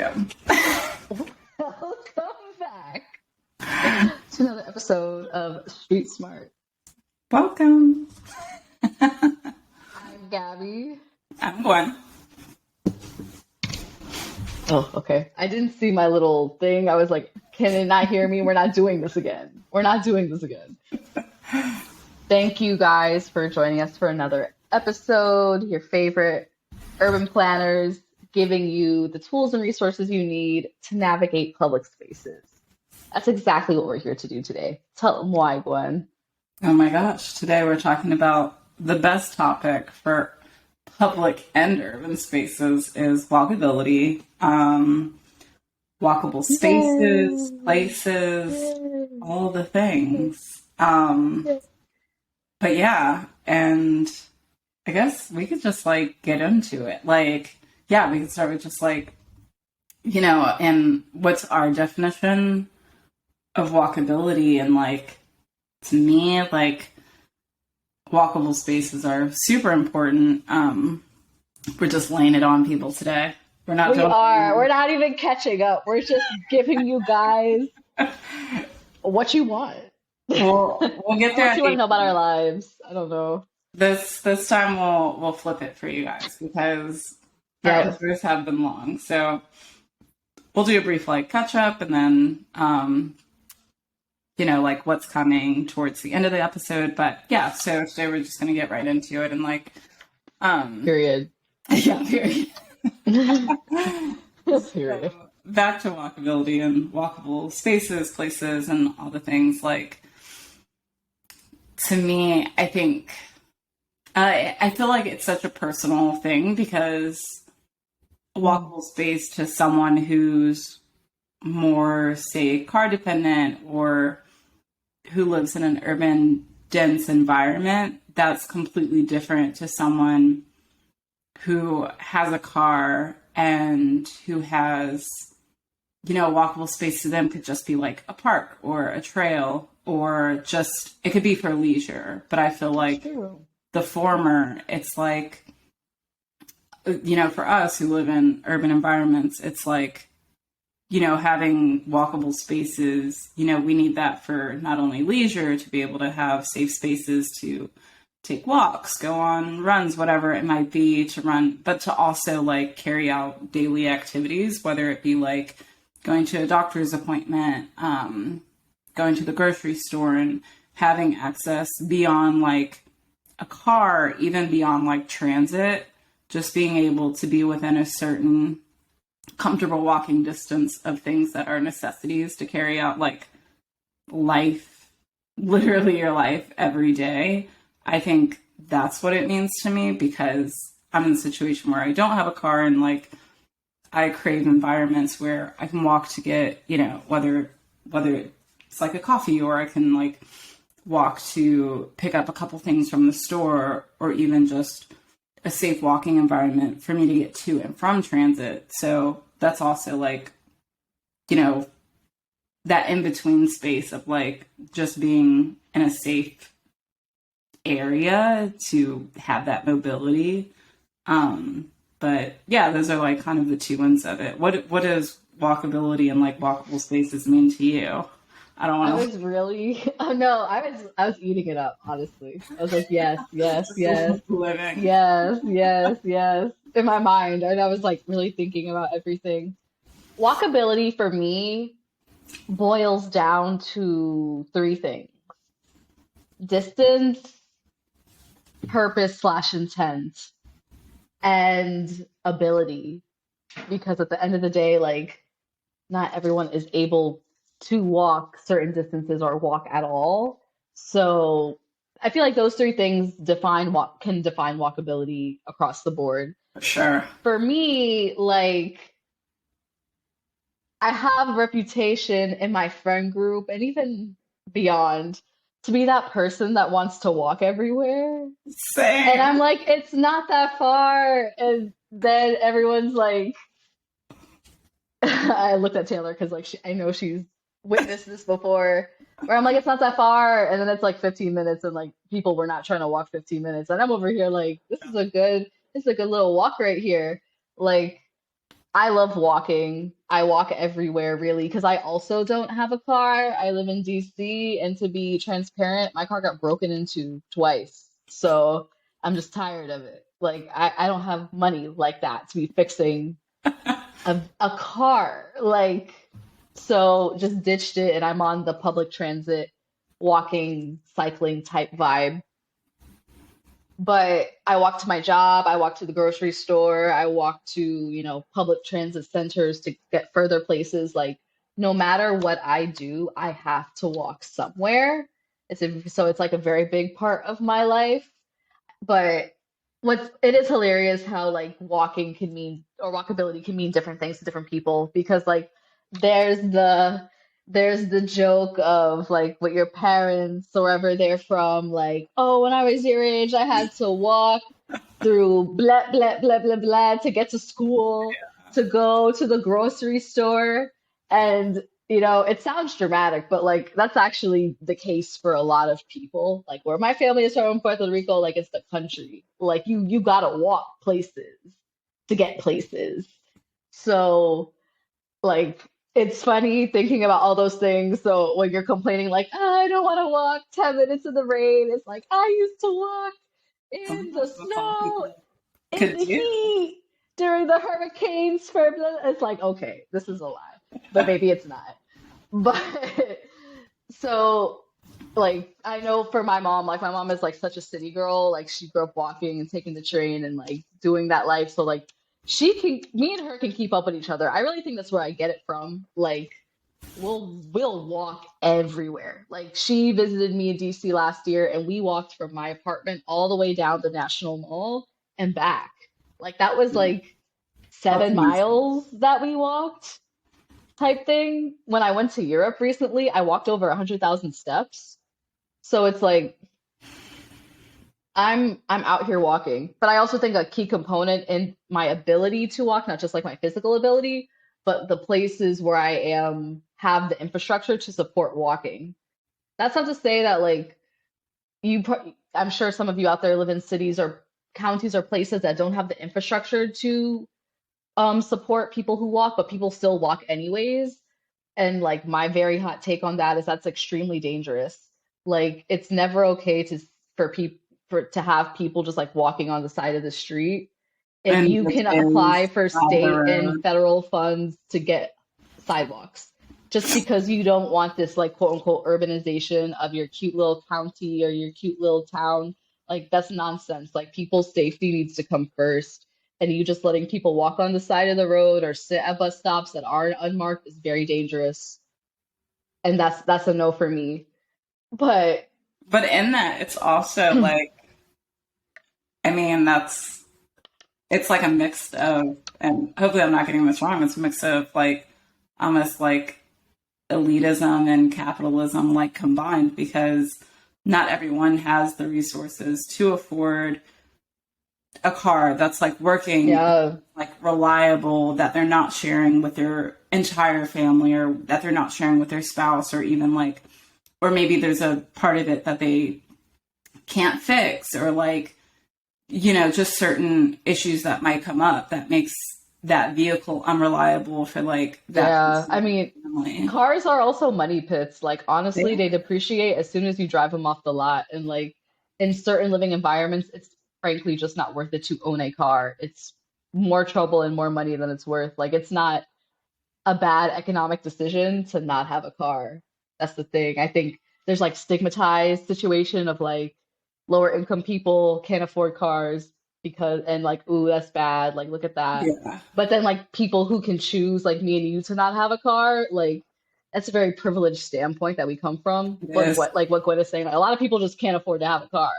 Welcome. Welcome back to another episode of Street Smart. Welcome. I'm Gabby. I'm Gwen. Oh, okay. I didn't see my little thing. I was like, can it not hear me? We're not doing this again. We're not doing this again. Thank you guys for joining us for another episode. Your favorite urban planners giving you the tools and resources you need to navigate public spaces. That's exactly what we're here to do today. Tell them why, Gwen. Oh my gosh. Today we're talking about the best topic for public and urban spaces is walkability, walkable spaces, Yay. places, Yay. all the things. But yeah, and I guess we could just like get into it. Like, yeah, we could start with just like, and what's our definition of walkability? And like, to me, like, walkable spaces are super important. We're just laying it on people today. We're not We doing are. We're not even catching up. We're just giving you guys what you want. we'll get there. What you want to know about our lives. I don't know. This time we'll flip it for you guys because our Yes. episodes have been long. So we'll do a brief like catch up and then like what's coming towards the end of the episode. But yeah, so today we're just gonna get right into it and like Period. yeah, period. Period. So, back to walkability and walkable spaces, places, and all the things. Like, to me, I think I feel like it's such a personal thing because a walkable space to someone who's more, say, car dependent or who lives in an urban dense environment, that's completely different to someone who has a car and who has, a walkable space to them could just be like a park or a trail or just, it could be for leisure. But I feel like the former, it's like, for us who live in urban environments, it's like, having walkable spaces, we need that for not only leisure to be able to have safe spaces to take walks, go on runs, whatever it might be to run, but to also like carry out daily activities, whether it be like going to a doctor's appointment, going to the grocery store and having access beyond like a car, even beyond like transit, just being able to be within a certain comfortable walking distance of things that are necessities to carry out like life, literally your life every day. I think that's what it means to me because I'm in a situation where I don't have a car and like I crave environments where I can walk to get, whether it's like a coffee or I can like walk to pick up a couple things from the store or even just a safe walking environment for me to get to and from transit. So that's also like, that in-between space of like just being in a safe area to have that mobility. But yeah, those are like kind of the two ends of it. What does walkability and like walkable spaces mean to you? I don't want I was really, oh no, I was eating it up, honestly. I was like, yes, yes, yes, living. yes, yes, yes, in my mind. And I was like really thinking about everything. Walkability for me boils down to three things: distance, purpose/intent, and ability. Because at the end of the day, like, not everyone is able to walk certain distances or walk at all. So I feel like those three things can define walkability across the board. For sure. For me, like, I have a reputation in my friend group and even beyond to be that person that wants to walk everywhere. Same. And I'm like, it's not that far. And then everyone's like, I looked at Taylor because like I know she's witnessed this before, where I'm like, it's not that far, and then it's like 15 minutes, and like people were not trying to walk 15 minutes, and I'm over here like, this is a good little walk right here. Like, I love walking. I walk everywhere really because I also don't have a car. I live in DC, and to be transparent, my car got broken into twice. So I'm just tired of it. Like I don't have money like that to be fixing a car. Like so just ditched it and I'm on the public transit walking, cycling type vibe. But I walk to my job, I walk to the grocery store, I walk to, public transit centers to get further places. Like, no matter what I do, I have to walk somewhere. So it's like a very big part of my life. But it is hilarious how like walking can mean or walkability can mean different things to different people because like there's the there's the joke of like what your parents or wherever they're from like, oh, when I was your age I had to walk through blah blah blah blah blah to get to school, to go to the grocery store. And it sounds dramatic, but like that's actually the case for a lot of people. Like where my family is from in Puerto Rico, like it's the country. Like you gotta walk places to get places. So like it's funny thinking about all those things. So when you're complaining like, "Ah, I don't want to walk 10 minutes in the rain," it's like I used to walk in the Sometimes that's all snow, people in could the do. heat, during the hurricanes for it's like, okay, this is a lie. But maybe it's not. But so like I know for my mom, like my mom is like such a city girl. Like she grew up walking and taking the train and like doing that life. So like me and her can keep up with each other. I really think that's where I get it from. Like we'll walk everywhere. Like she visited me in DC last year and we walked from my apartment all the way down the National Mall and back. Like that was like That's seven amazing. miles that we walked type thing. When I went to Europe recently, I walked over 100,000 steps. So it's like I'm out here walking. But I also think a key component in my ability to walk, not just like my physical ability, but the places where I am have the infrastructure to support walking. That's not to say that like I'm sure some of you out there live in cities or counties or places that don't have the infrastructure to support people who walk, but people still walk anyways. And like my very hot take on that is that's extremely dangerous. Like it's never okay for people to have people just like walking on the side of the street. If And you the can apply kids for on the state and road. federal funds to get sidewalks, just because you don't want this like quote unquote urbanization of your cute little county or your cute little town, like that's nonsense. Like people's safety needs to come first. And you just letting people walk on the side of the road or sit at bus stops that aren't unmarked is very dangerous. And that's a no for me. But But in that, it's also like, I mean, it's like a mix of, and hopefully I'm not getting this wrong, it's a mix of like almost like elitism and capitalism like combined because not everyone has the resources to afford a car that's like working, yeah, like reliable, that they're not sharing with their entire family or that they're not sharing with their spouse or even like, or maybe there's a part of it that they can't fix or like, just certain issues that might come up that makes that vehicle unreliable for like that yeah. I person mean, family. cars are also money pits. Like They honestly, they depreciate as soon as you drive them off the lot. And like in certain living environments, it's frankly just not worth it to own a car. It's more trouble and more money than it's worth. Like it's not a bad economic decision to not have a car. That's the thing. I think there's like stigmatized situation of like lower income people can't afford cars because and like, ooh, that's bad. Like look at that. yeah, But then like people who can choose like me and you to not have a car, like that's a very privileged standpoint that we come from. it But is. what Gwen is saying, like, a lot of people just can't afford to have a car.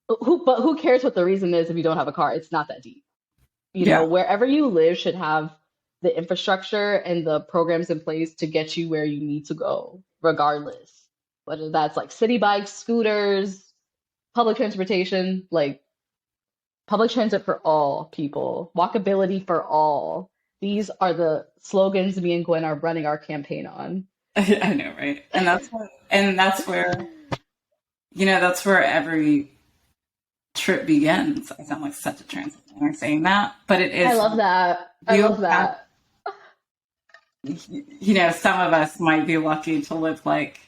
But who cares what the reason is if you don't have a car? It's not that deep. Yeah, Wherever you live should have the infrastructure and the programs in place to get you where you need to go, regardless. Whether that's like city bikes, scooters, public transportation, like public transit for all people, walkability for all. These are the slogans me and Gwen are running our campaign on. I know, right? And that's where that's where every trip begins. I sound like such a transit planner saying that, but it I is. love that. I You love have, that. some of us might be lucky to live like,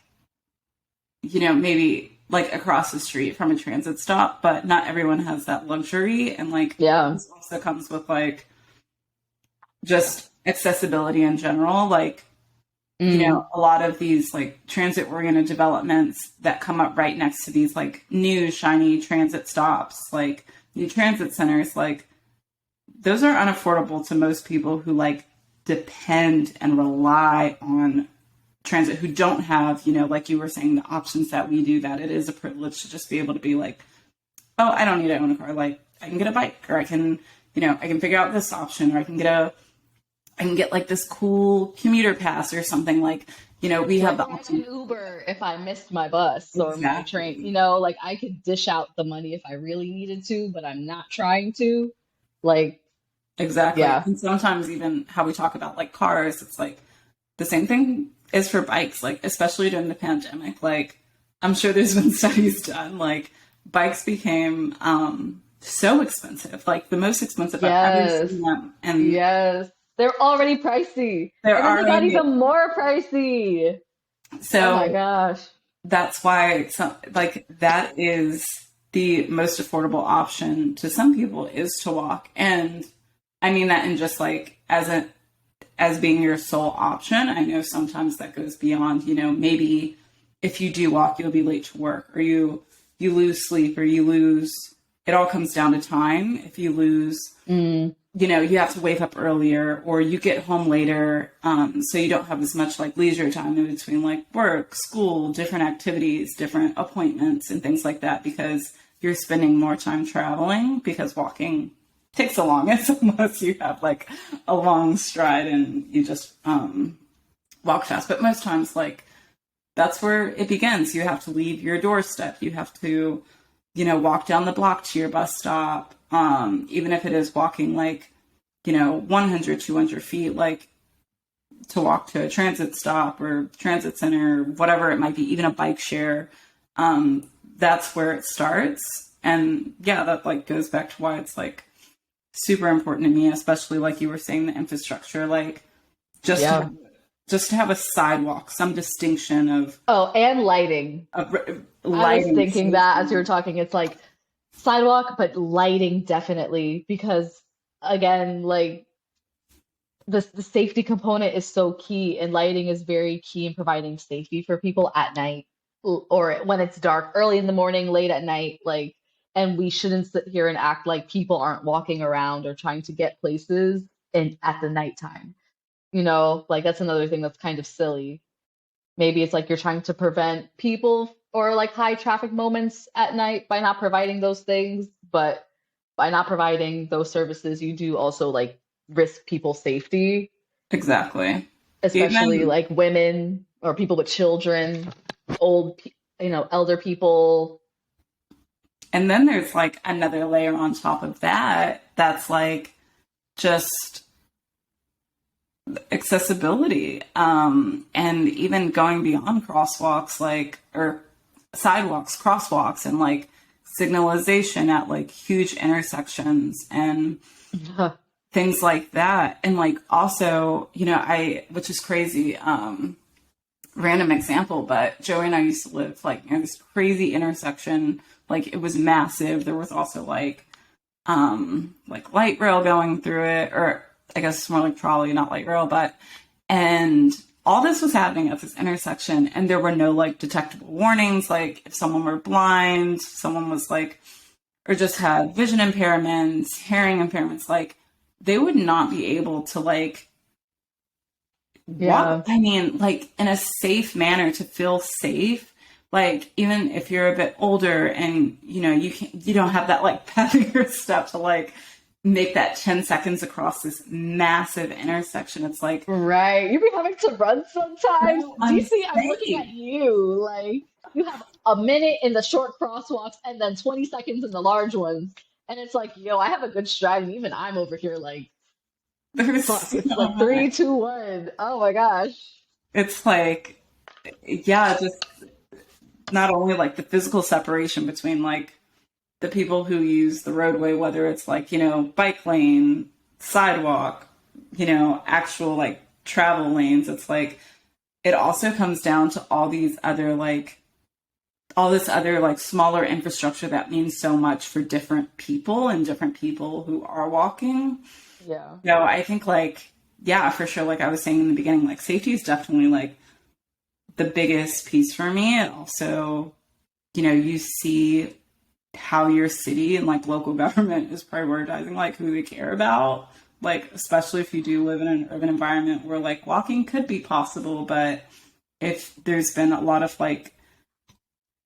maybe like across the street from a transit stop, but not everyone has that luxury. And like, Yeah. this also comes with like just accessibility in general. Like, Mm. a lot of these like transit oriented developments that come up right next to these like new shiny transit stops, like new transit centers, like those are unaffordable to most people who like depend and rely on transit, who don't have, like you were saying, the options that we do, that it is a privilege to just be able to be like, oh, I don't need to own a car. Like I can get a bike, or I can, I can figure out this option, or I can get like this cool commuter pass or something, like, we have Like, the or I can option. Uber if I missed my bus or my train. Exactly. Like I could dish out the money if I really needed to, but I'm not trying to. Like, Exactly. yeah. And sometimes even how we talk about like cars, it's like the same thing is for bikes, like especially during the pandemic. Like I'm sure there's been studies done, like bikes became so expensive, like the most expensive I've ever Yes. seen them. And Yes. They're already pricey. they're And then they got already even more pricey. Oh my so gosh. that's why like that is the most affordable option to some people, is to walk. And I mean that in just like as being your sole option. I know sometimes that goes beyond, maybe if you do walk, you'll be late to work, or you lose sleep, or you lose, it all comes down to time. If you lose, Mm. you have to wake up earlier, or you get home later. So you don't have as much like leisure time in between like work, school, different activities, different appointments and things like that, because you're spending more time traveling, because walking takes the longest unless you have like a long stride and you just walk fast. But most times, like, that's where it begins. You have to leave your doorstep. You have to, walk down the block to your bus stop. Even if it is walking like, 100, 200 feet, like to walk to a transit stop or transit center, whatever it might be, even a bike share. That's where it starts. And yeah, that like goes back to why it's like super important to me, especially like you were saying, the infrastructure, like just to Yeah. have, just to have a sidewalk, some distinction of Oh, and lighting. I was lighting, thinking that as you safety. were talking, it's like sidewalk, but lighting definitely because again, like the safety component is so key, and lighting is very key in providing safety for people at night or when it's dark, early in the morning, late at night, like, and we shouldn't sit here and act like people aren't walking around or trying to get places in at the nighttime. Like that's another thing that's kind of silly. Maybe it's like you're trying to prevent people or like high traffic moments at night by not providing those things, but by not providing those services, you do also like risk people's safety, Exactly. especially Even, like women or people with children, old, elder people. and then there's like another layer on top of that, that's like just accessibility, and even going beyond crosswalks, like, or sidewalks, crosswalks, and like signalization at like huge intersections and things like that. And like also, which is crazy, random example, but Joey and I used to live like near this crazy intersection. Like it was massive. There was also like light rail going through it, or I guess it's more like trolley, not light rail, but, and all this was happening at this intersection, and there were no like detectable warnings. Like if someone were blind, someone was like, or just had vision impairments, hearing impairments, like they would not be able to like walk, Yeah. I mean, like in a safe manner, to feel safe. Like even if you're a bit older and you don't have that like pep in your step to like make that 10 seconds across this massive intersection, it's like Right. You be having to run sometimes. so DC, I'm looking at unsafe. you. Like, you have a minute in the short crosswalks and then 20 seconds in the large ones. And it's like, yo, I have a good stride, and even I'm over here like, There's fuck, so it's like much. three, two, one. Oh my gosh. It's like, yeah, just not only like the physical separation between like the people who use the roadway, whether it's like, bike lane, sidewalk, actual like travel lanes, it's like it also comes down to all this other like smaller infrastructure that means so much for different people and different people who are walking. Yeah. So I think like, yeah, for sure. Like I was saying in the beginning, like safety is definitely like the biggest piece for me. And also, you see how your city and like local government is prioritizing like who they care about. Like, especially if you do live in an urban environment where like walking could be possible, but if there's been a lot of like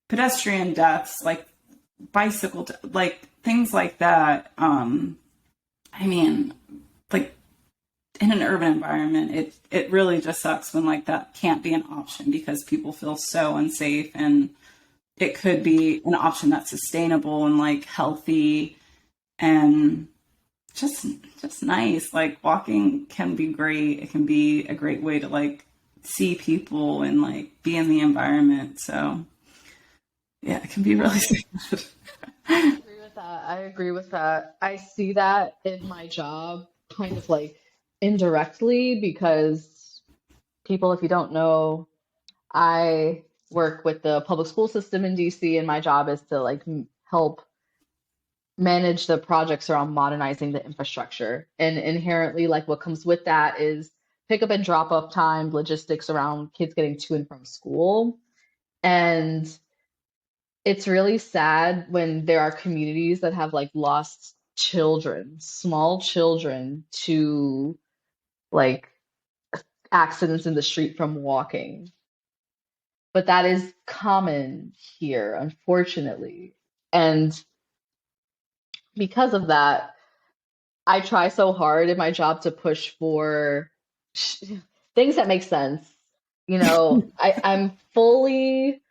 pedestrian deaths, like like things like that. I mean, like in an urban environment, it really just sucks when like that can't be an option because people feel so unsafe, and it could be an option that's sustainable and like healthy and just nice. Like walking can be great. It can be a great way to like see people and like be in the environment. So yeah, it can be really sad. I agree with that. I agree with that. I see that in my job kind of like indirectly because people, if you don't know, I work with the public school system in DC, and my job is to like help manage the projects around modernizing the infrastructure. And inherently, like what comes with that is pick up and drop off time, logistics around kids getting to and from school. And it's really sad when there are communities that have like lost children, small children, to like accidents in the street from walking. But that is common here, unfortunately. And because of that, I try so hard in my job to push for things that make sense. I'm fully,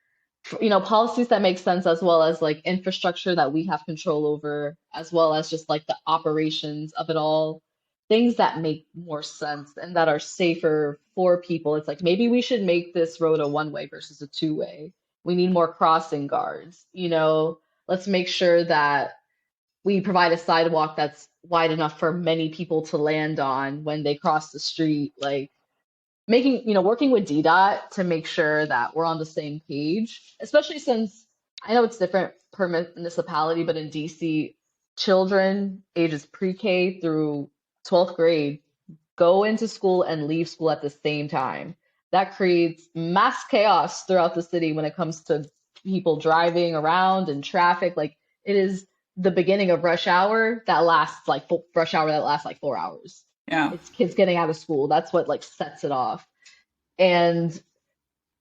policies that make sense, as well as like infrastructure that we have control over, as well as just like the operations of it all. Things that make more sense and that are safer for people. It's like maybe we should make this road a one-way versus a two-way. We need more crossing guards. Let's make sure that we provide a sidewalk that's wide enough for many people to land on when they cross the street. Like working with DDOT to make sure that we're on the same page, especially since I know it's different per municipality, but in DC, children ages pre-K through 12th grade go into school and leave school at the same time. That creates mass chaos throughout the city when it comes to people driving around and traffic. Like it is the beginning of rush hour that lasts like 4 hours. Yeah. It's kids getting out of school. That's what like sets it off. And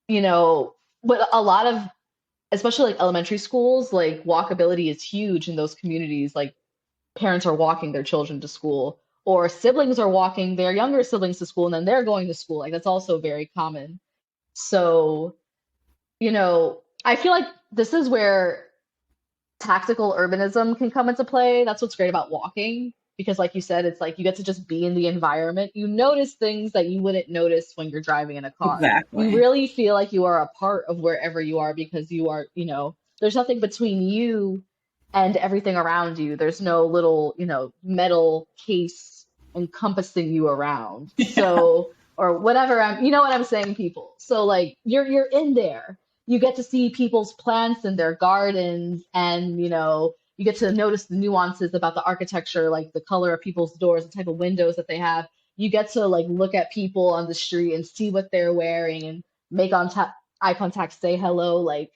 you know, but a lot of, especially like elementary schools, like walkability is huge in those communities. Like parents are walking their children to school, or siblings are walking their younger siblings to school, and then they're going to school. Like that's also very common. So, I feel like this is where tactical urbanism can come into play. That's what's great about walking, because like you said, it's like you get to just be in the environment. You notice things that you wouldn't notice when you're driving in a car. You Exactly. really feel like you are a part of wherever you are, because you are, there's nothing between you and everything around you. There's no little, metal case encompassing you around. Yeah. So, or whatever, you know what I'm saying, people. So like you're in there. You get to see people's plants in their gardens, and you get to notice the nuances about the architecture, like the color of people's doors, the type of windows that they have. You get to like look at people on the street and see what they're wearing and make eye contact, say hello. Like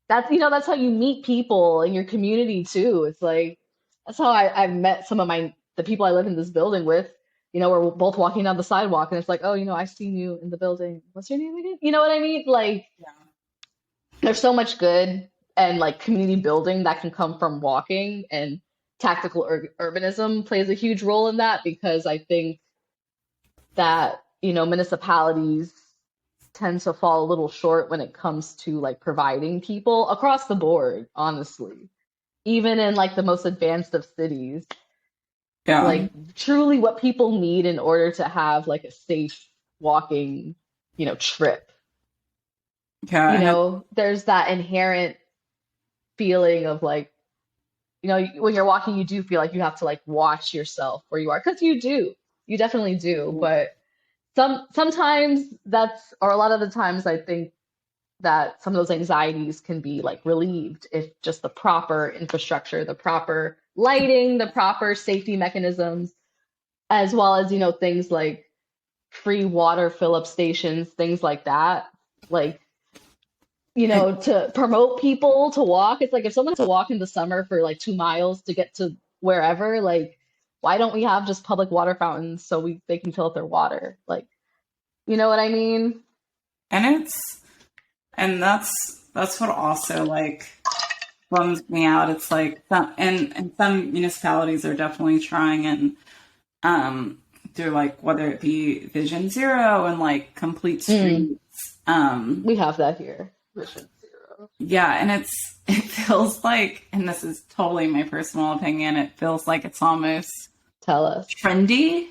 that's how you meet people in your community too. It's like that's how I've met some of the people I live in this building with. We're both walking down the sidewalk, and it's like, oh, I've seen you in the building. What's your name again? You know what I mean? Like Yeah. there's so much good and like community building that can come from walking, and tactical urbanism plays a huge role in that, because I think that municipalities tend to fall a little short when it comes to like providing people across the board, honestly, even in like the most advanced of cities, Yeah. like truly what people need in order to have like a safe walking trip. Yeah. And There's that inherent feeling of like you know, when you're walking, you do feel like you have to like watch yourself where you are, because you definitely do. But sometimes that's, or a lot of the times, I think that some of those anxieties can be like relieved if just the proper infrastructure, the proper lighting, the proper safety mechanisms, as well as, you know, things like free water fill up stations, things like that. Like, you I, know, to promote people to walk. It's like if someone has to walk in the summer for like 2 miles to get to wherever, like, why don't we have just public water fountains so they can fill up their water? Like, you know what I mean? and it's and that's what also like bums me out. It's like and some municipalities are definitely trying, and through like whether it be Vision Zero and like complete Mm, streets. we have that here. Vision zero. Yeah, and it feels like, and this is totally my personal opinion, it feels like it's almost Tell us. trendy.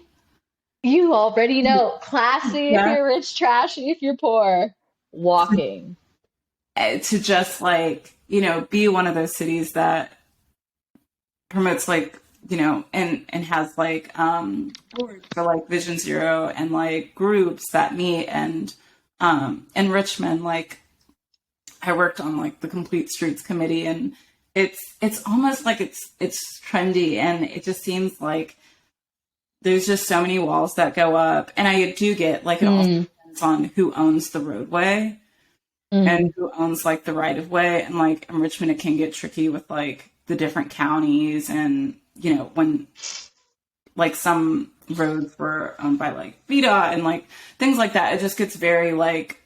You already know. Classy if Yeah. you're rich, trashy if you're poor. Walking. To just like, be one of those cities that promotes like, and has like boards for like Vision Zero and like groups that meet, and in Richmond, like I worked on like the Complete Streets Committee, and it's almost like it's trendy, and it just seems like there's just so many walls that go up. And I do get like it also Mm, depends on who owns the roadway mm, and who owns like the right of way. And like in Richmond, it can get tricky with like the different counties, and when like some roads were owned by like VDOT and like things like that, it just gets very like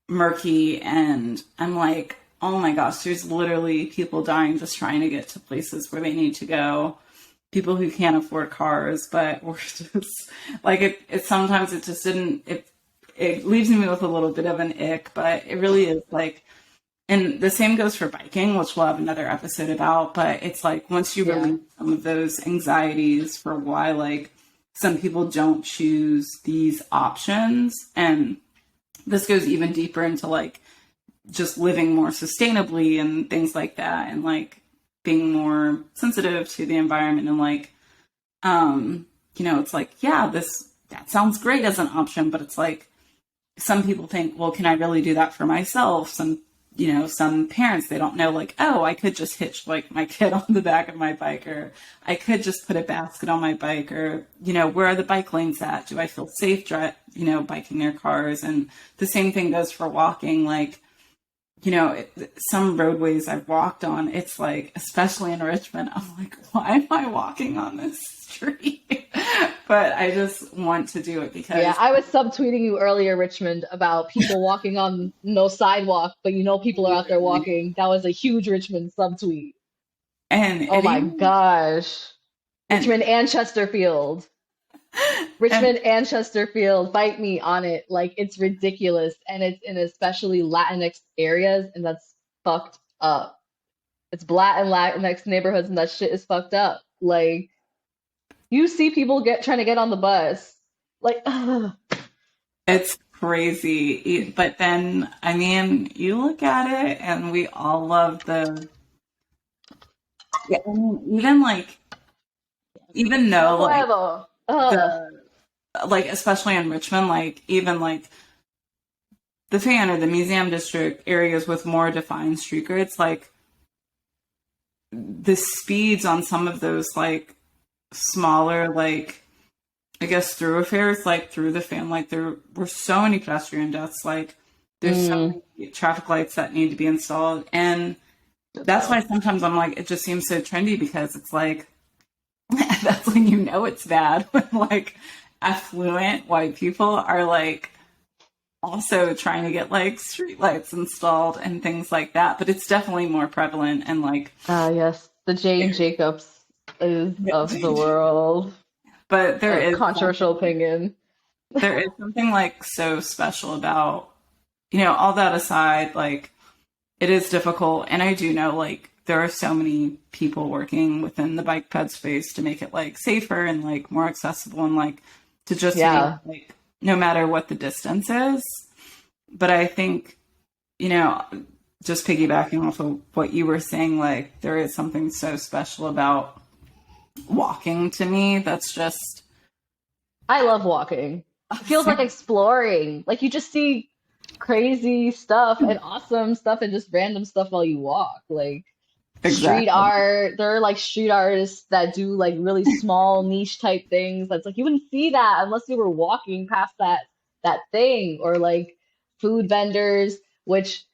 murky. And I'm like, oh my gosh, there's literally people dying just trying to get to places where they need to go. People who can't afford cars, but we're just like it sometimes it just didn't it leaves me with a little bit of an ick, but it really is like, and the same goes for biking, which we'll have another episode about. But it's like once you yeah. release some of those anxieties for why like some people don't choose these options, and this goes even deeper into like just living more sustainably and things like that, and like being more sensitive to the environment, and like it's like, yeah, that sounds great as an option, but it's like some people think, well, can I really do that for myself? Some parents, they don't know, like, oh, I could just hitch like my kid on the back of my bike, or I could just put a basket on my bike, or, where are the bike lanes at? Do I feel safe, biking their cars? And the same thing goes for walking. Like, some roadways I've walked on, it's like, especially in Richmond, I'm like, why am I walking on this street? But I just want to do it Yeah, because, I was subtweeting you earlier, Richmond, about people walking on no sidewalk, but you know people are out there walking. That was a huge Richmond subtweet. Oh and my even, gosh. and, Richmond and Chesterfield. and Richmond and Chesterfield, fight me on it. Like it's ridiculous. And it's in especially Latinx areas, and that's fucked up. It's Black and Latinx neighborhoods, and that shit is fucked up. Like you see people trying to get on the bus. Like, ugh. it's crazy. But then, I mean, you look at it, and we all love yeah, I mean, even No though like puedo. Ugh. the, like, especially in Richmond, like, even like the fan or the museum district areas with more defined street grids, like the speeds on some of those like smaller, like I guess thoroughfares, like through the fan, like there were so many pedestrian deaths, like there's so Mm, many traffic lights that need to be installed. And that's why sometimes I'm like, it just seems so trendy, because it's like that's when it's bad, when like affluent white people are like also trying to get like streetlights installed and things like that. But it's definitely more prevalent, and like yes, the Jane Jacobs is of the world. but A controversial opinion. there is something like so special about, all that aside, like it is difficult. And I do know like there are so many people working within the bike ped space to make it like safer and like more accessible, and like to just make Yeah. like no matter what the distance is. But I think, you know, just piggybacking off of what you were saying, like there is something so special about walking to me. That's just, I love walking. It feels like exploring. Like you just see crazy stuff and awesome stuff and just random stuff while you walk. Like street exactly. art, there are like street artists that do like really small niche type things. That's like you wouldn't see that unless you were walking past that thing, or like food vendors, which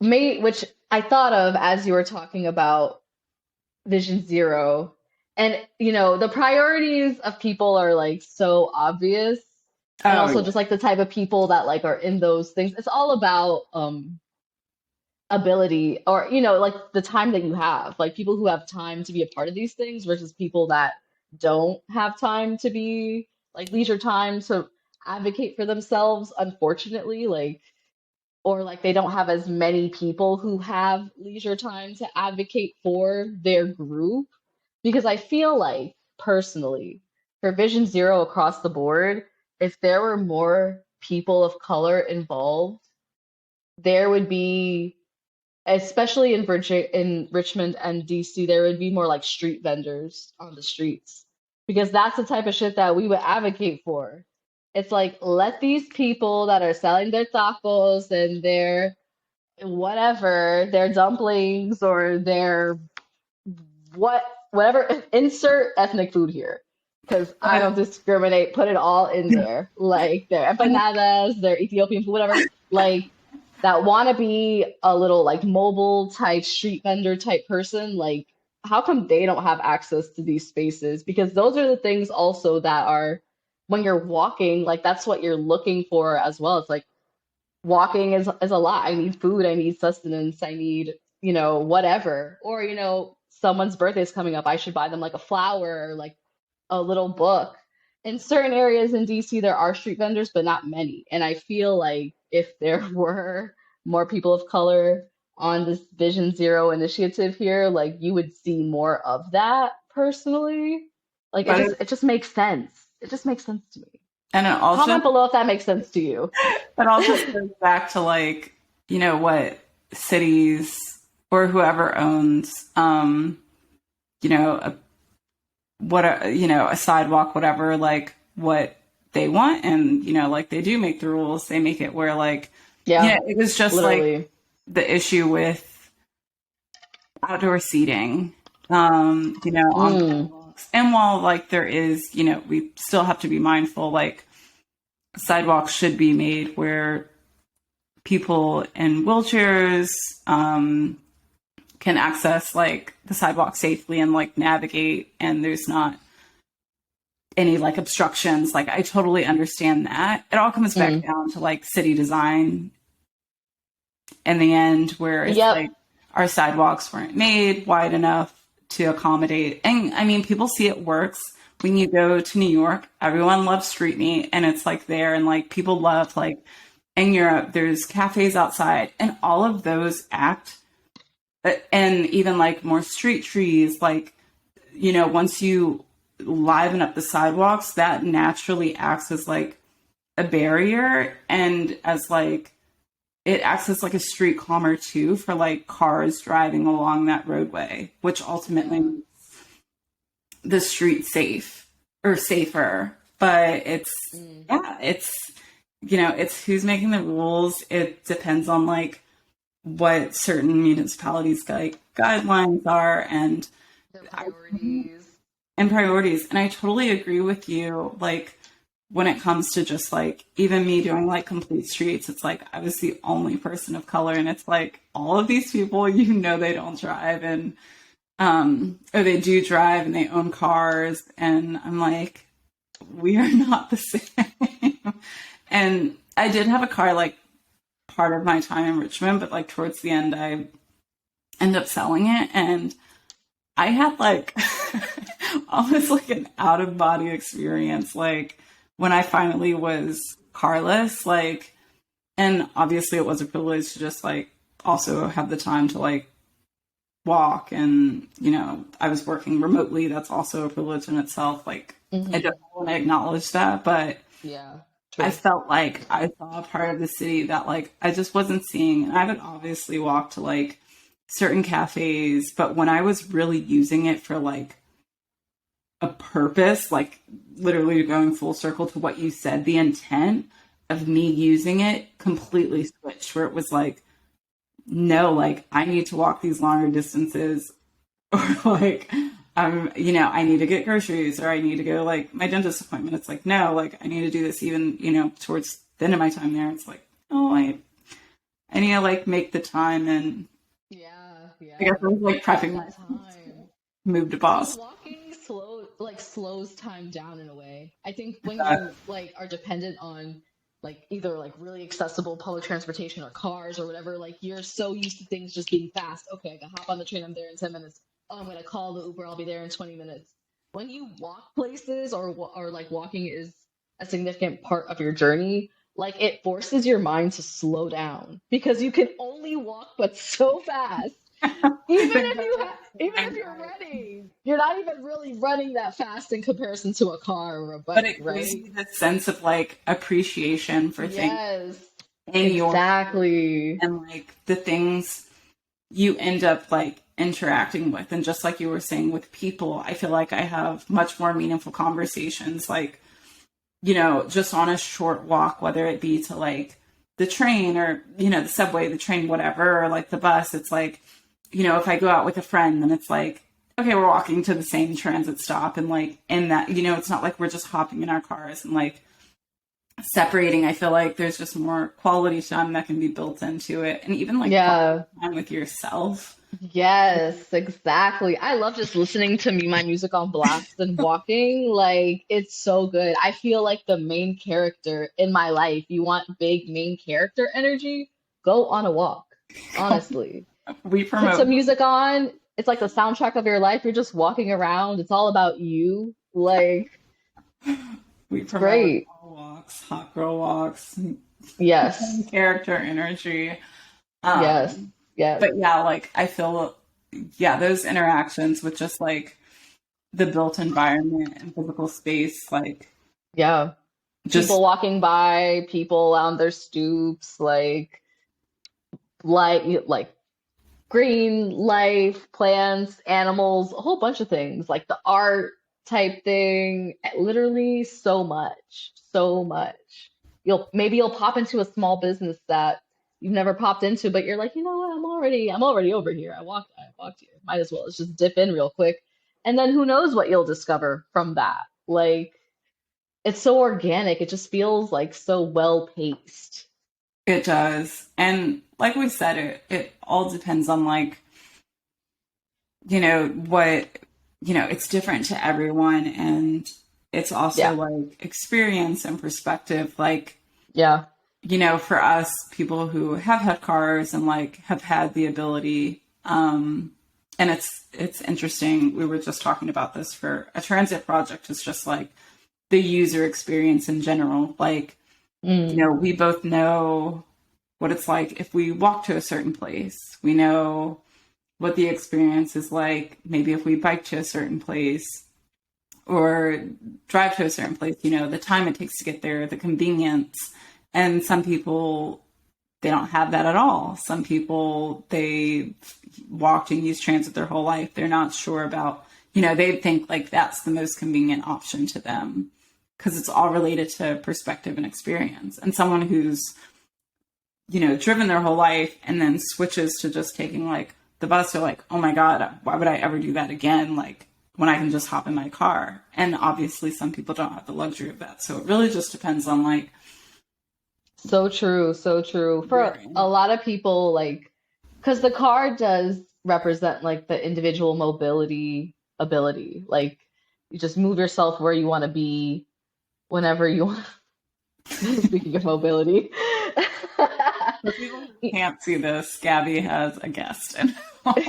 I thought of as you were talking about Vision Zero. And, the priorities of people are like so obvious. And Oh also yeah. just like the type of people that like are in those things. It's all about ability, or, like the time that you have. Like people who have time to be a part of these things versus people that don't have time to be like leisure time to advocate for themselves, unfortunately. Like, or like they don't have as many people who have leisure time to advocate for their group. Because I feel like, personally, for Vision Zero across the board, if there were more people of color involved, there would be, especially in Richmond and DC, there would be more like street vendors on the streets. Because that's the type of shit that we would advocate for. It's like, let these people that are selling their tacos and their whatever, their dumplings or their what whatever, insert ethnic food here. Because I But don't discriminate, put it all in there. Like their empanadas, their Ethiopian food, whatever. Like that want to be a little like mobile type street vendor type person, like how come they don't have access to these spaces? Because those are the things also that are, when you're walking, like that's what you're looking for as well. It's like walking is a lot. I need food, I need sustenance, I need, whatever. Or, someone's birthday's coming up, I should buy them like a flower or like a little book. In certain areas in DC, there are street vendors, but not many. And I feel like if there were more people of color on this Vision Zero initiative here, like you would see more of that personally. Like it but just it just makes sense. It just makes sense to me. and it also Comment below if that makes sense to you. it also goes back to like, what cities or whoever owns you know, a a sidewalk, whatever, like what they want. And, like they do make the rules. They make it where like, Yeah, it was just like literally. the issue with outdoor seating, on Mm, sidewalks. And while like there is, we still have to be mindful, like sidewalks should be made where people in wheelchairs can access like the sidewalk safely and like navigate, and there's not any like obstructions. Like I totally understand that. It all comes back mm. down to like city design in the end, where it's Yep. like our sidewalks weren't made wide enough to accommodate. And I mean, people see it works. When you go to New York, everyone loves street meat, and it's like there, and like people love like in Europe, there's cafes outside, and all of those act, and even like more street trees, like, once you liven up the sidewalks, that naturally acts as like a barrier, and as like it acts as like a street calmer too for like cars driving along that roadway, which ultimately Yeah. makes the street safe or safer. But it's, Mm. yeah, it's who's making the rules. It depends on like what certain municipalities guidelines are, Their priorities. and priorities. And I totally agree with you. Like when it comes to just like even me doing like complete streets, it's like I was the only person of color, and it's like all of these people, they don't drive, and or they do drive and they own cars, and I'm like, we are not the same. And I did have a car like part of my time in Richmond, but like towards the end I ended up selling it, and I had like almost like an out of body experience, like when I finally was carless, like, and obviously it was a privilege to just like also have the time to like walk, and I was working remotely. That's also a privilege in itself. Like I Hmm. don't want to acknowledge that, but Yeah, I True. felt like I saw a part of the city that like I just wasn't seeing. And I would obviously walk to like certain cafes, but when I was really using it for like a purpose, like literally going full circle to what you said, the intent of me using it completely switched where it was like, no, like I need to walk these longer distances or like I need to get groceries or I need to go like my dentist appointment. It's like, no, like I need to do this even, towards the end of my time there. It's like, oh, I need to like make the time and Yeah, I guess yeah. I was like Make prepping my that time. move to Because Boston. walking slows time down in a way. I think when Uh, you like are dependent on like either like really accessible public transportation or cars or whatever, like you're so used to things just being fast. Okay, I can hop on the train, I'm there in 10 minutes. Oh, I'm gonna call the Uber, I'll be there in 20 minutes. When you walk places or like walking is a significant part of your journey, like it forces your mind to slow down because you can only walk but so fast. Even if you're running, you're not even really running that fast in comparison to a car or a but bike, it gives right? you this sense of like appreciation for things Yes, in your exactly. and like the things you end up like interacting with. And just like you were saying with people, I feel like I have much more meaningful conversations, like, just on a short walk, whether it be to like the train or, the subway, the train, whatever, or like the bus. It's like, if I go out with a friend, then it's like, okay, we're walking to the same transit stop. And like, in that, it's not like we're just hopping in our cars and like separating. I feel like there's just more quality time that can be built into it. And even like quality Yeah, time with yourself. yes, exactly. I love just listening to me, my music on blast and walking. Like, it's so good. I feel like the main character in my life. You want big main character energy? Go on a walk, honestly. We Put promote some music on. It's like the soundtrack of your life. You're just walking around. It's all about you. Like, we it's promote great. all walks, hot girl walks, Yes. character energy. Yes. Um, Yes. but yeah, like I feel, yeah, those interactions with just like the built environment and physical space, like Yeah. People just walking by, people on their stoops, like green life, plants, animals, a whole bunch of things, like the art type thing. Literally so much, so much. Maybe you'll pop into a small business that you've never popped into, but you're like, you know what? I'm already over here. I walked here. Might as well. Let's just dip in real quick. And then who knows what you'll discover from that. Like it's so organic. It just feels like so well paced. it does. And like we said, it all depends on like, what, it's different to everyone and it's also Yeah. like experience and perspective. Like, Yeah. for us, people who have had cars and like have had the ability, and it's interesting. We were just talking about this for a transit project. It's just like the user experience in general. Like, Mm. we both know what it's like if we walk to a certain place. We know what the experience is like. Maybe if we bike to a certain place or drive to a certain place, the time it takes to get there, the convenience. And some people, they don't have that at all. Some people, they walked and used transit their whole life. They're not sure about, they think like that's the most convenient option to them because it's all related to perspective and experience. And someone who's, driven their whole life and then switches to just taking like the bus, they're like, oh my God, why would I ever do that again? Like when I can just hop in my car. And obviously some people don't have the luxury of that. So it really just depends on like So true, so true. where For a lot of people, like, because the car does represent like the individual mobility ability. Like, you just move yourself where you want to be whenever you want. Speaking of mobility. for people who can't see this, Gabby has a guest and like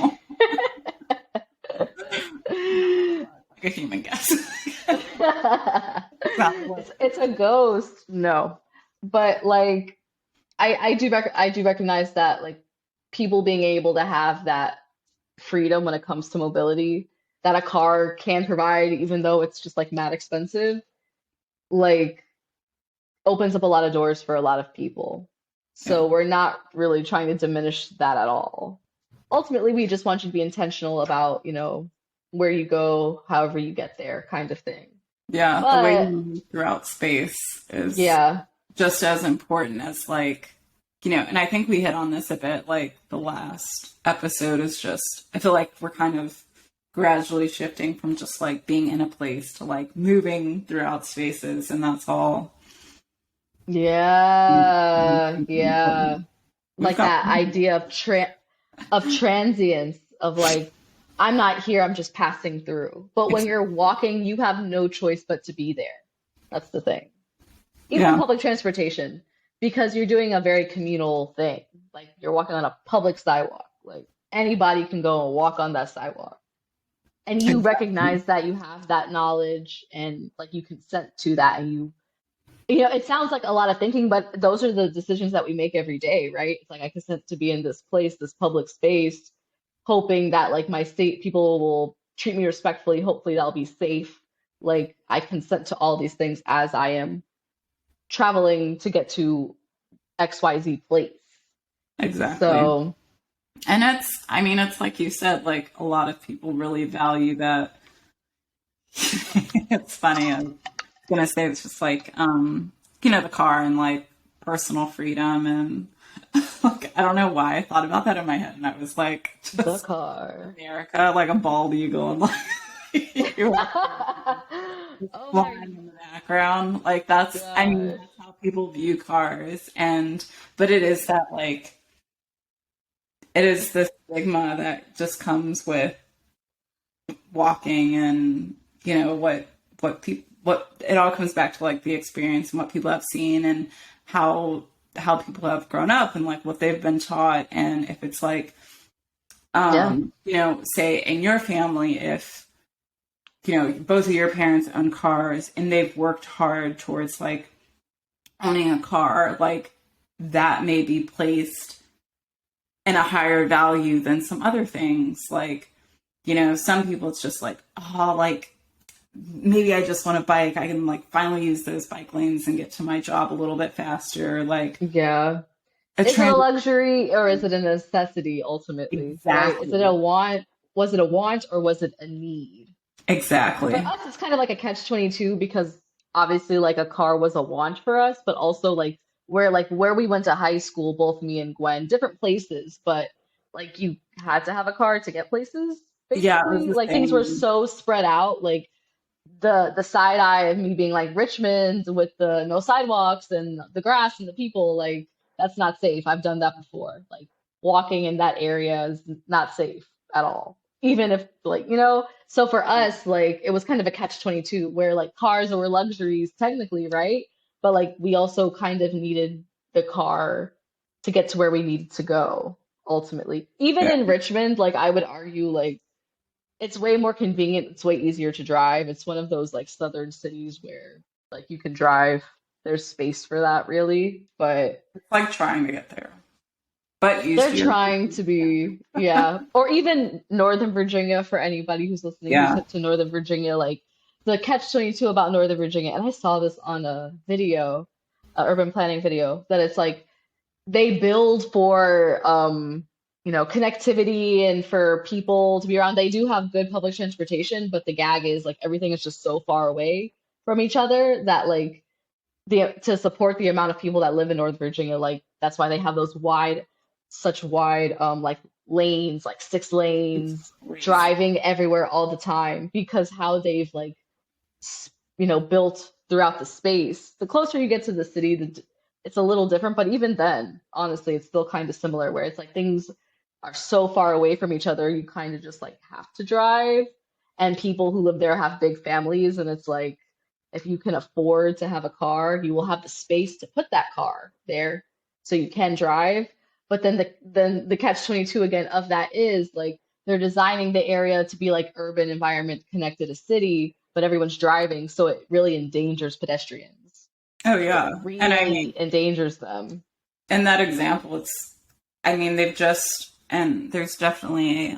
a human guest. It's a ghost. No. But like I do recognize that like people being able to have that freedom when it comes to mobility that a car can provide, even though it's just like mad expensive. Like opens up a lot of doors for a lot of people. Yeah. So we're not really trying to diminish that at all. Ultimately, we just want you to be intentional about, where you go, however you get there, kind of thing. Yeah. The way you But move throughout space is yeah, just as important as like, and I think we hit on this a bit, like the last episode is just, I feel like we're kind of gradually shifting from just like being in a place to like moving throughout spaces. And that's all. yeah. We've Like got, that idea of transience of like, I'm not here, I'm just passing through. But when you're walking, you have no choice but to be there. That's the thing. Even in yeah, public transportation, because you're doing a very communal thing. Like you're walking on a public sidewalk. Like anybody can go and walk on that sidewalk. And you exactly. recognize that you have that knowledge and like you consent to that and you know, it sounds like a lot of thinking, but those are the decisions that we make every day, right? It's like I consent to be in this place, this public space, hoping that like my state people will treat me respectfully. Hopefully that'll be safe. Like I consent to all these things as I am traveling to get to XYZ place. Exactly. So And I mean, it's like you said, like a lot of people really value that. It's funny. I was gonna say it's just like, the car and like personal freedom and like, I don't know why I thought about that in my head and I was like, the just car. America, like a bald eagle and like you're Oh my flying in the background. Like I mean, gosh. that's how people view cars. But it is that like, it is the stigma that just comes with walking and what it all comes back to like the experience and what people have seen and how people have grown up and like what they've been taught. And if it's like Yeah. say in your family, if both of your parents own cars and they've worked hard towards like owning a car, like that may be placed in a higher value than some other things. Like, some people it's just like, oh, like maybe I just want a bike. I can like finally use those bike lanes and get to my job a little bit faster. Like Yeah. a Is it a trans luxury or is it a necessity ultimately, right? Is it a exactly. want? Was it a want or was it a need? For Exactly. us, it's kind of like a catch-22 because obviously like a car was a want for us, but also like where we went to high school, both me and Gwen, different places, but like you had to have a car to get places, Yeah, it was basically. the Like things were same. so spread out. Like the side eye of me being like Richmond with the no sidewalks and the grass and the people, like that's not safe. I've done that before. Like walking in that area is not safe at all. Even if like, so for us, like it was kind of a catch-22 where like cars were luxuries technically, right? But like we also kind of needed the car to get to where we needed to go ultimately. Even Yeah. in Richmond, like I would argue like it's way more convenient. It's way easier to drive. It's one of those like southern cities where like you can drive. There's space for that really, but It's like trying to get there. But use they're to your trying to be, yeah. Or even Northern Virginia for anybody who's listening who's yeah. hip to Northern Virginia, like the catch-22 about Northern Virginia. And I saw this on a video, urban planning video, that it's like they build for connectivity and for people to be around. They do have good public transportation, but the gag is like everything is just so far away from each other that like the to support the amount of people that live in North Virginia, like that's why they have those such wide like lanes, like six It's lanes, crazy. driving everywhere all the time because how they've like built throughout the space. The closer you get to the city, it's a little different, but even then, honestly, it's still kind of similar where it's like things are so far away from each other, you kind of just like have to drive. And people who live there have big families, and it's like if you can afford to have a car, you will have the space to put that car there so you can drive. But then the catch-22 again of that is like they're designing the area to be like urban environment connected to city, but everyone's driving, so it really endangers pedestrians. Oh It yeah. And I mean really endangers them. in that example it's I mean they've just and there's definitely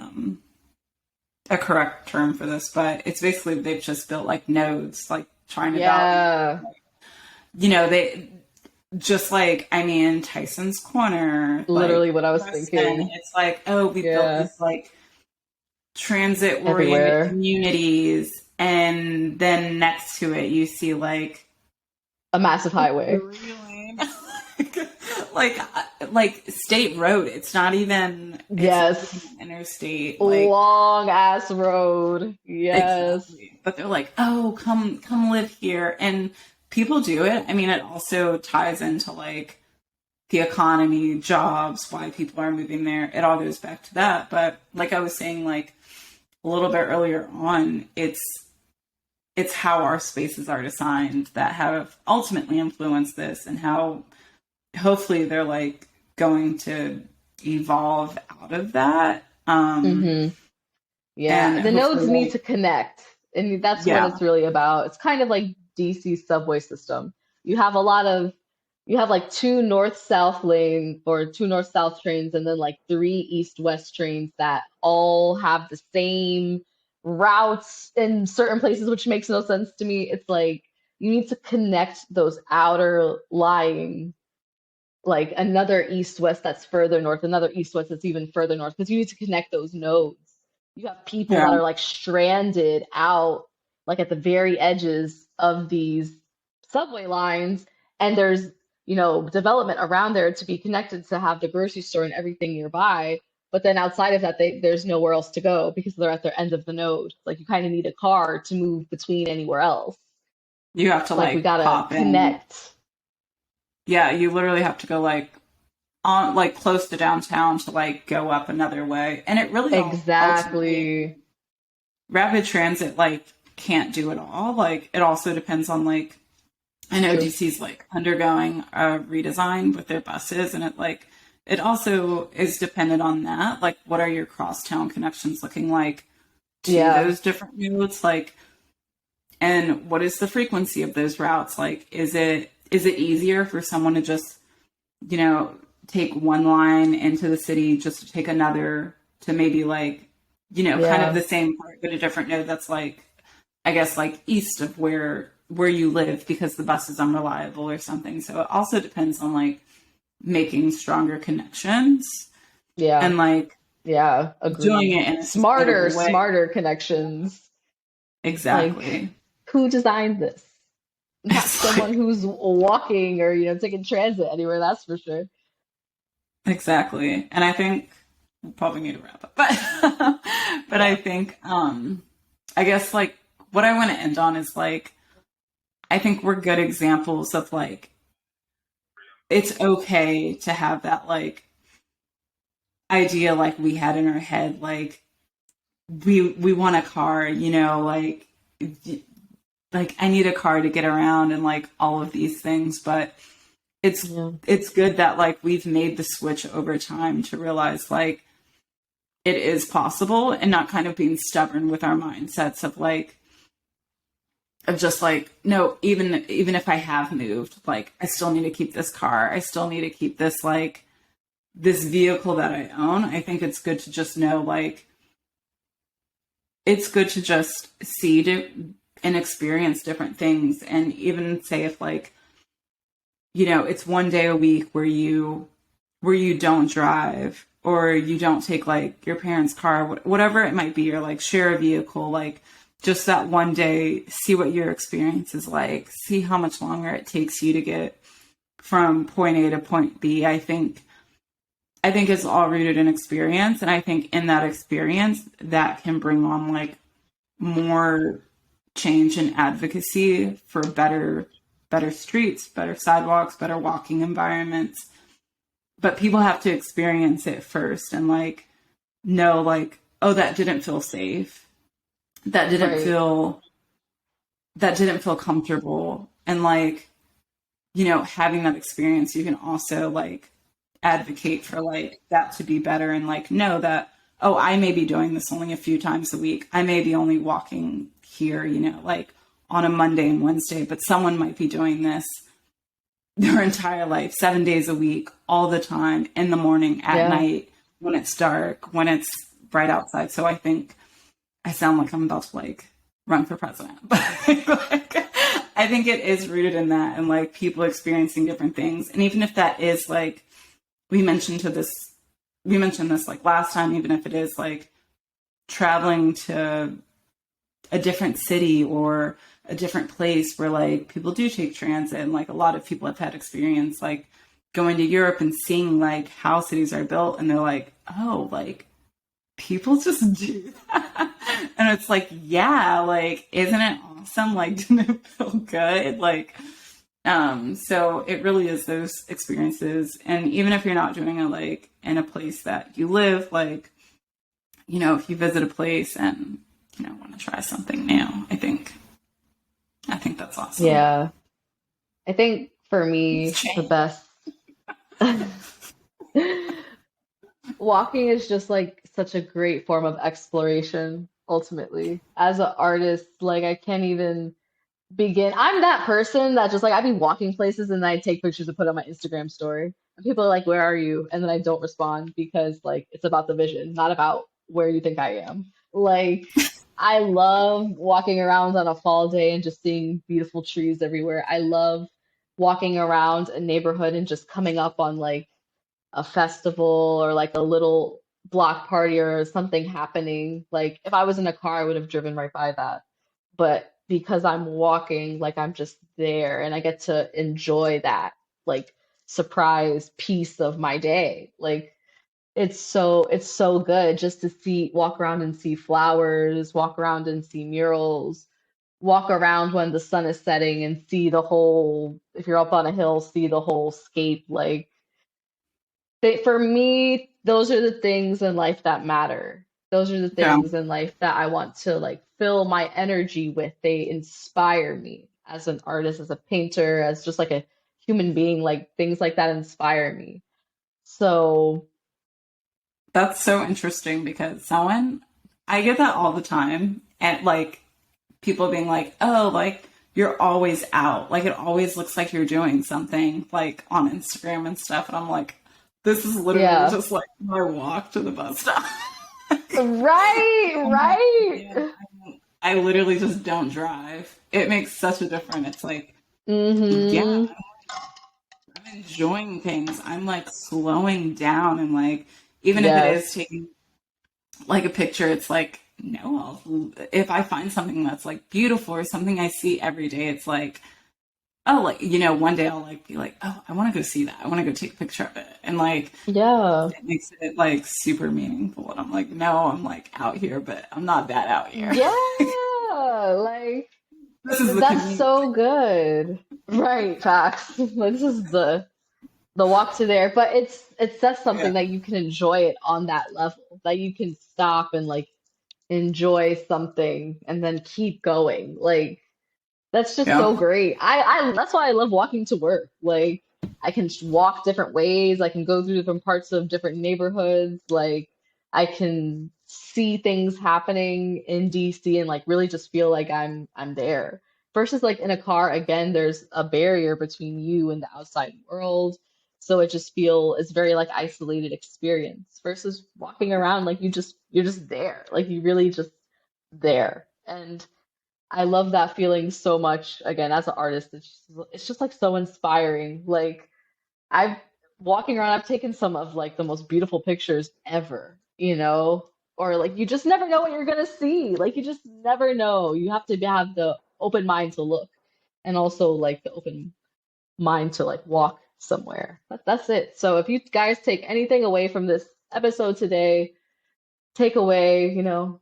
a correct term for this, but it's basically they've just built like nodes, like trying to value Yeah. they just like, I mean, Tyson's Corner, like Literally what I was Preston, thinking. it's like, oh, we built Yeah. this like transit oriented Everywhere. communities. And then next to it, you see like A massive highway. three lane, like, like state road. It's not even Yes. interstate. Like, Long ass road. Yes. exactly. But they're like, oh, come live here. And people do it. I mean, it also ties into like the economy, jobs, why people are moving there. It all goes back to that. But like I was saying, like a little bit earlier on, it's how our spaces are designed that have ultimately influenced this, and how hopefully they're like going to evolve out of that. Hmm. Yeah. And The nodes hopefully need like, to connect. And that's what yeah, it's really about. It's kind of like DC's subway system. You have a lot of you have like two north-south lane or two north-south trains and then like three east-west trains that all have the same routes in certain places, which makes no sense to me. It's like you need to connect those outer lying, like another east-west that's further north, another east-west that's even further north, because you need to connect those nodes. You have people yeah, that are like stranded out, like at the very edges of these subway lines, and there's, development around there to be connected to have the grocery store and everything nearby. But then outside of that, there's nowhere else to go because they're at their end of the node. Like you kind of need a car to move between anywhere else. you have to It's like we like gotta pop in. connect. Yeah, you literally have to go like on like close to downtown to like go up another way. And it really ultimately, Exactly. rapid transit like can't do it all. Like it also depends on like, I It's know true. DC's like undergoing a redesign with their buses, and it also is dependent on that. Like, what are your crosstown connections looking like to Yeah. those different routes? Like, and what is the frequency of those routes? Like, is it easier for someone to just, you know, take one line into the city just to take another to maybe like, kind of Yeah. the same part but a different node that's like, I guess like east of where you live because the bus is unreliable or something. So it also depends on like making stronger connections Yeah. and like Yeah. doing Agreed. it in a Smarter, sustainable way. smarter connections. Like, Exactly. who designed this? Not It's someone like who's walking or, taking transit anywhere, that's for sure. exactly. And I think we'll probably need to wrap up. But I Yeah. think I guess like what I want to end on is like I think we're good examples of like it's okay to have that like idea like we had in our head like we want a car, like I need a car to get around and like all of these things, but it's Yeah. it's good that like we've made the switch over time to realize like it is possible and not kind of being stubborn with our mindsets of like of just like no, even if I have moved, like I still need to keep this car. I still need to keep this like this vehicle that I own. I think it's good to just know like it's good to just and experience different things, and even say if like it's one day a week where you don't drive or you don't take like your parents' car, whatever it might be, or like share a vehicle, like just that one day, see what your experience is like, see how much longer it takes you to get from point A to point B. I think it's all rooted in experience, and I think in that experience that can bring on like more change and advocacy for better streets, better sidewalks, better walking environments. But people have to experience it first and like know like, oh, that didn't feel safe. That didn't Right. feel that didn't feel comfortable. And like, having that experience, you can also like advocate for like that to be better and like know that, oh, I may be doing this only a few times a week. I may be only walking here, like on a Monday and Wednesday, but someone might be doing this their entire life, 7 days a week, all the time, in the morning, at Yeah. night, when it's dark, when it's bright outside. So I think I sound like I'm about to like run for president. But like, I think it is rooted in that, and like people experiencing different things. And even if that is like, we mentioned to this, we mentioned this like last time, even if it is like traveling to a different city or a different place where like people do take transit, and like a lot of people have had experience like going to Europe and seeing like how cities are built, and they're like, oh, like people just do that. And it's like, yeah, like, isn't it awesome? Like, didn't it feel good? Like, so it really is those experiences. And even if you're not doing it like in a place that you live, like, you know, if you visit a place and, you know, want to try something new, I think that's awesome. Yeah. I think for me, the best walking is just like such a great form of exploration, ultimately. As an artist, like I can't even begin. I'm that person that just like I be walking places and then I take pictures and put on my Instagram story. And people are like, "Where are you?" And then I don't respond because like it's about the vision, not about where you think I am. Like I love walking around on a fall day and just seeing beautiful trees everywhere. I love walking around a neighborhood and just coming up on like a festival or like a little block party or something happening. Like if I was in a car, I would have driven right by that. But because I'm walking, like I'm just there and I get to enjoy that like surprise piece of my day. Like it's so good just to see walk around and see flowers, walk around and see murals, walk around when the sun is setting and see the whole, if you're up on a hill, see the whole scape. Like for me, those are the things in life that matter. Those are the Yeah. things in life that I want to like fill my energy with. They inspire me as an artist, as a painter, as just like a human being. Like things like that inspire me. So, That's so interesting because I get that all the time. And like people being like, oh, like you're always out. Like it always looks like you're doing something like on Instagram and stuff. And I'm like, this is literally yeah. just like my walk to the bus stop. Right, I'm like, yeah, right. I literally just don't drive. It makes such a difference. It's like, yeah, Mm-hmm. I'm enjoying things. I'm like slowing down and like, even if it is Yes. taking like a picture, it's like, no, if I find something that's like beautiful or something I see every day, it's like, oh, like, you know, one day I'll like be like, oh, I want to go see that. I want to go take a picture of it. And like, Yeah. it makes it like super meaningful. And I'm like, no, I'm like out here, but I'm not that out here. Yeah. Like This is the that's commute. so good. Right, facts. Like, this is the walk to there, but it's that's Yeah. something that you can enjoy it on that level, that you can stop and like enjoy something and then keep going. Like that's just Yeah. so great. I that's why I love walking to work. Like I can walk different ways. I can go through different parts of different neighborhoods. Like I can see things happening in DC and like really just feel like I'm there. Versus like in a car, again, there's a barrier between you and the outside world. So it just feel it's very like isolated experience versus walking around like you're just there. Like you really just there. And I love that feeling so much. Again, as an artist, it's just like so inspiring. Like I've walking around, I've taken some of like the most beautiful pictures ever, you know? Or like you just never know what you're gonna see. Like you just never know. You have to have the open mind to look and also like the open mind to like walk somewhere. That's it. So if you guys take anything away from this episode today, take away, you know,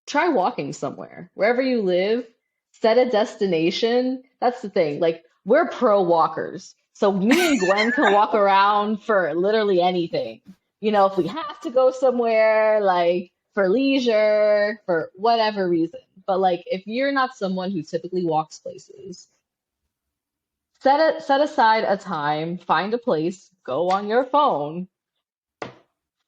try walking somewhere. Wherever you live, set a destination. That's the thing. Like, we're pro walkers. So me and Gwen can walk around for literally anything. You know, if we have to go somewhere, like for leisure, for whatever reason. But like, if you're not someone who typically walks places, set aside a time, find a place, go on your phone,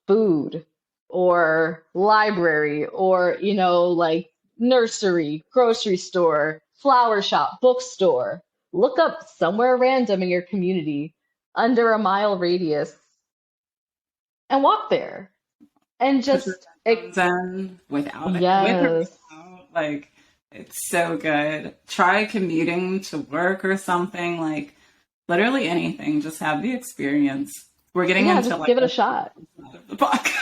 food or library or, you know, like nursery, grocery store, flower shop, bookstore. Look up somewhere random in your community under a mile radius and walk there and Put your just, headphones in without it, with or yes, without. Like, It's so good. Try commuting to work or something, like literally anything. Just have the experience. We're getting Yeah, into just like give it a shot. the podcast.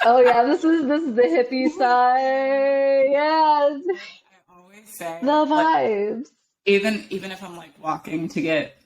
Oh yeah, this is the hippie side. Yes, I always say, the like, vibes. even if I'm like walking to get,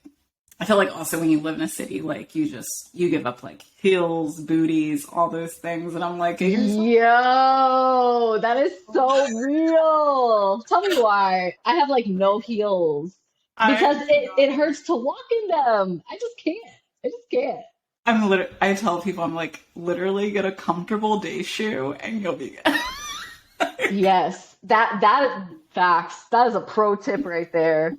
I feel like also when you live in a city, like you give up like heels, booties, all those things, and I'm like, here's some. Yo, that is so real. Tell me why. I have like no heels I because it hurts to walk in them. I just can't. I just can't. I tell people I'm like literally get a comfortable day shoe and you'll be good. Yes, that facts. That is a pro tip right there.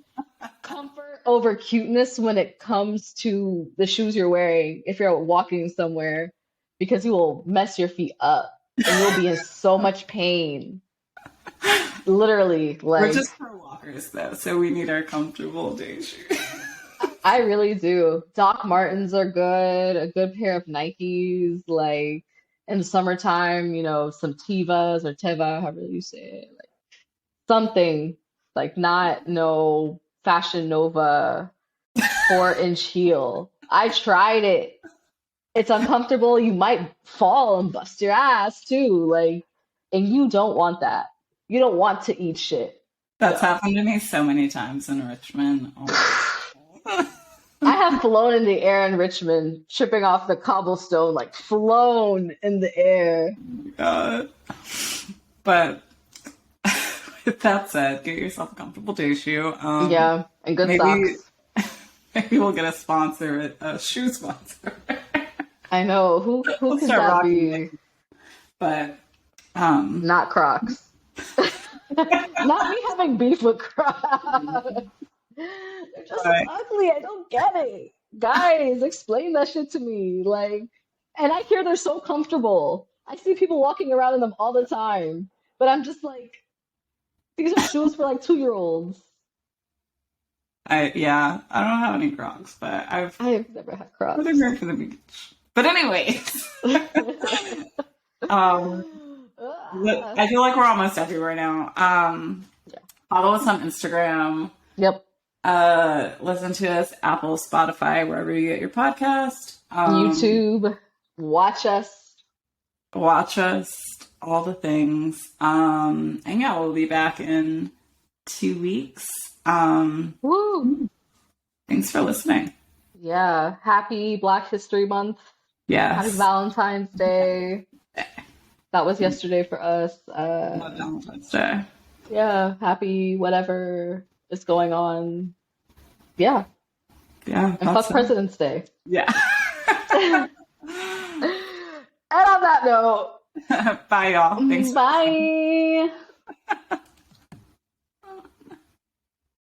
Comfort over cuteness when it comes to the shoes you're wearing if you're walking somewhere, because you will mess your feet up and you'll be in so much pain. Literally, We're like just for walkers though, so we need our comfortable day shoe. I really do. Doc Martens are good, a good pair of Nikes, like in the summertime, some Tevas or Teva, however you say it, like something like not no Fashion Nova 4-inch heel. I tried it. It's uncomfortable. You might fall and bust your ass too. Like, and you don't want that. You don't want to eat shit. That's So happened to me so many times in Richmond. Oh my I have flown in the air in Richmond, tripping off the cobblestone, like flown in the air. god. But with that said, get yourself a comfortable day shoe. Yeah, and good Maybe socks. maybe we'll get a sponsor, a shoe sponsor. I know. Who We'll could start that rocking be? it. But um Not Crocs. Not me having beef with Crocs. They're just so but ugly. I don't get it. Guys, explain that shit to me. Like, and I hear they're so comfortable. I see people walking around in them all the time. But I'm just like, these are shoes for like 2-year-olds. I don't have any Crocs, but I've never had they're Crocs. great for the beach. But anyways, um Ah. I feel like we're almost everywhere now. Yeah. Follow us on Instagram. Yep. Listen to us, Apple, Spotify, wherever you get your podcast. YouTube. Watch us. Watch us, all the things. And yeah, we'll be back in 2 weeks. Woo. Thanks for listening. Yeah. Happy Black History Month. Happy Yes. Valentine's Day. That was yesterday for us. Love Valentine's Day. Yeah, happy whatever is going on. Yeah, Yeah, and that's fuck President's Day. yeah. And on that note, Bye, y'all. Thanks. bye.